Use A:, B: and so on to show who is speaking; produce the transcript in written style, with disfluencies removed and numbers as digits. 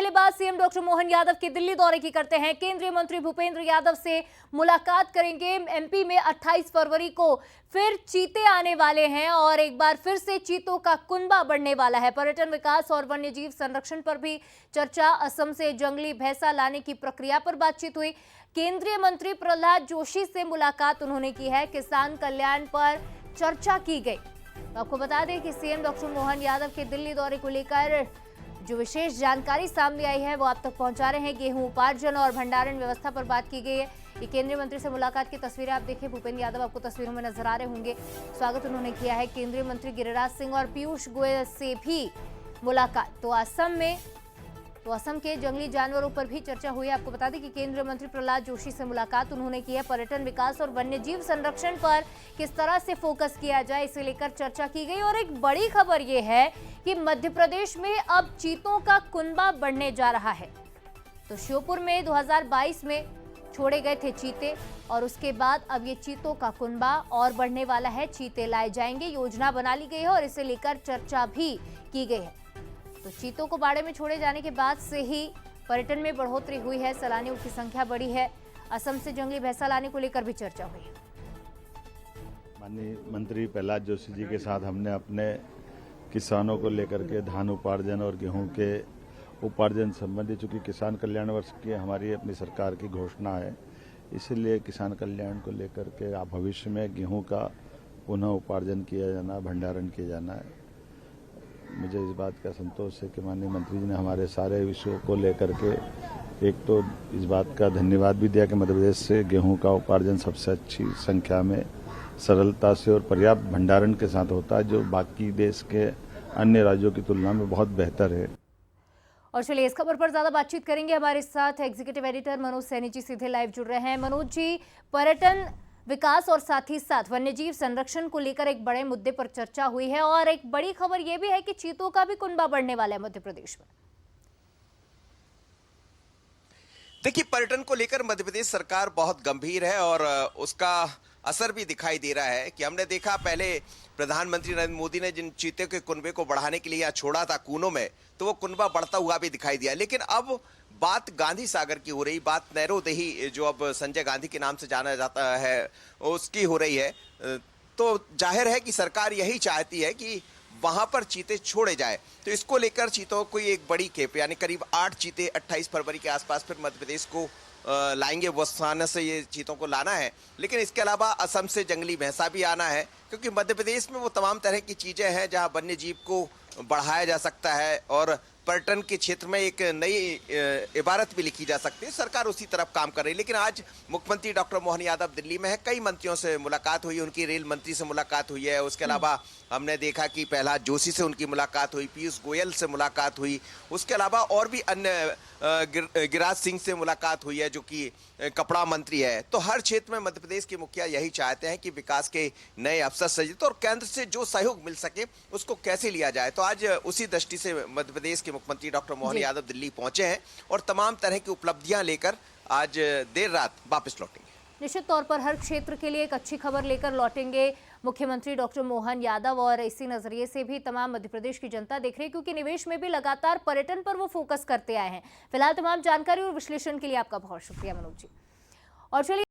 A: पहले बात CM doctor Mohan Yadav के दिल्ली दौरे की करते हैं। केंद्रीय मंत्री भूपेंद्र यादव से मुलाकात करेंगे। एमपी में 28 फरवरी को फिर चीते आने वाले हैं और एक बार फिर से चीतों का कुनबा बढ़ने वाला है। पर्यटन विकास और वन्यजीव संरक्षण पर भी चर्चा। असम से जंगली भैंसा लाने की प्रक्रिया पर बातचीत हुई। केंद्रीय मंत्री प्रहलाद जोशी से मुलाकात उन्होंने की है। किसान कल्याण पर चर्चा की गई। तो आपको बता दें कि सीएम डॉक्टर मोहन यादव के दिल्ली दौरे को लेकर जो विशेष जानकारी सामने आई है वो आप तक पहुंचा रहे हैं। गेहूं उपार्जन और भंडारण व्यवस्था पर बात की गई है। ये केंद्रीय मंत्री से मुलाकात की तस्वीरें आप देखिए। भूपेंद्र यादव आपको तस्वीरों में नजर आ रहे होंगे। स्वागत उन्होंने किया है। केंद्रीय मंत्री गिरिराज सिंह और पीयूष गोयल से भी मुलाकात। तो असम के जंगली जानवरों पर भी चर्चा हुई है। आपको बता दें कि केंद्रीय मंत्री प्रहलाद जोशी से मुलाकात उन्होंने की है। पर्यटन विकास और वन्यजीव संरक्षण पर किस तरह से फोकस किया जाए इसे लेकर चर्चा की गई। और एक बड़ी खबर यह है कि मध्य प्रदेश में अब चीतों का कुनबा बढ़ने जा रहा है। तो श्योपुर में 2022 में छोड़े गए थे चीते और उसके बाद अब ये चीतों का कुनबा और बढ़ने वाला है। चीते लाए जाएंगे, योजना बना ली गई है और इसे लेकर चर्चा भी की गई है। तो चीतों को बाड़े में छोड़े जाने के बाद से ही पर्यटन में बढ़ोतरी हुई है, सैलानियों की संख्या बढ़ी है। असम से जंगली भैंसा लाने को लेकर भी चर्चा हुई है।
B: माननीय मंत्री प्रहलाद जोशी जी के साथ हमने अपने किसानों को लेकर के धान उपार्जन और गेहूं के उपार्जन संबंधी, चूंकि किसान कल्याण वर्ष की हमारी अपनी सरकार की घोषणा है, इसलिए किसान कल्याण को लेकर के भविष्य में गेहूं का पुनः उपार्जन किया जाना, भंडारण किया जाना है। मुझे इस बात का संतोष है कि माननीय मंत्री जी ने हमारे सारे विषयों को लेकर के एक तो इस बात का धन्यवाद भी दिया कि मध्य प्रदेश से गेहूं का उपार्जन सबसे अच्छी संख्या में, सरलता से और पर्याप्त भंडारण के साथ होता है, जो बाकी देश के अन्य राज्यों की तुलना में बहुत बेहतर है।
A: और चलिए इस खबर पर ज्यादा बातचीत करेंगे। हमारे साथ एग्जीक्यूटिव एडिटर मनोज सैनी जी सीधे लाइव जुड़ रहे हैं। मनोज जी, पर्यटन विकास और साथ ही साथ वन्यजीव संरक्षण को लेकर एक बड़े मुद्दे पर चर्चा हुई है और एक बड़ी खबर यह भी है कि चीतों का भी कुनबा बढ़ने वाला है मध्य प्रदेश में।
C: देखिए, पर्यटन को लेकर मध्य प्रदेश सरकार बहुत गंभीर है और उसका असर भी दिखाई दे रहा है कि हमने देखा पहले प्रधानमंत्री नरेंद्र मोदी ने जिन चीते के कुनबे को बढ़ाने के लिए यहाँ छोड़ा था कूनों में, तो वो कुनबा बढ़ता हुआ भी दिखाई दिया। लेकिन अब बात गांधी सागर की हो रही, बात नैरोदेही जो अब संजय गांधी के नाम से जाना जाता है उसकी हो रही है। तो जाहिर है कि सरकार यही चाहती है कि वहां पर चीते छोड़े जाए। तो इसको लेकर चीतों को एक बड़ी खेप, यानी करीब 8 चीते 28 फरवरी के आसपास फिर मध्य प्रदेश को लाएंगे। बोत्सवाना से ये चीतों को लाना है, लेकिन इसके अलावा असम से जंगली भैंसा भी आना है, क्योंकि मध्य प्रदेश में वो तमाम तरह की चीजें हैं जहां वन्य जीव को बढ़ाया जा सकता है और पर्यटन के क्षेत्र में एक नई इबारत भी लिखी जा सकती है। सरकार उसी तरफ काम कर रही है। लेकिन आज मुख्यमंत्री डॉक्टर मोहन यादव दिल्ली में है, कई मंत्रियों से मुलाकात हुई, उनकी रेल मंत्री से मुलाकात हुई है। उसके अलावा हमने देखा कि प्रहलाद जोशी से उनकी मुलाकात हुई, पीयूष गोयल से मुलाकात हुई, उसके अलावा और भी अन्य गिरिराज सिंह से मुलाकात हुई है जो कि कपड़ा मंत्री है। तो हर क्षेत्र में मध्य प्रदेश के मुखिया यही चाहते हैं कि विकास के नए अवसर सृजित और केंद्र से जो सहयोग मिल सके उसको कैसे लिया जाए। तो आज उसी दृष्टि से मध्य प्रदेश के मुख्यमंत्री डॉक्टर मोहन यादव दिल्ली पहुंचे हैं और तमाम तरह की उपलब्धियां लेकर आज देर रात वापस लौटेंगे।
A: निश्चित तौर पर हर क्षेत्र के लिए एक अच्छी खबर लेकर लौटेंगे मुख्यमंत्री डॉक्टर मोहन यादव और इसी नजरिए से भी तमाम मध्य प्रदेश की जनता देख रही है, क्योंकि निवेश में भी लगातार पर्यटन पर वो फोकस करते आए हैं। फिलहाल तमाम जानकारी और विश्लेषण के लिए आपका बहुत शुक्रिया मनोज जी। और चलिए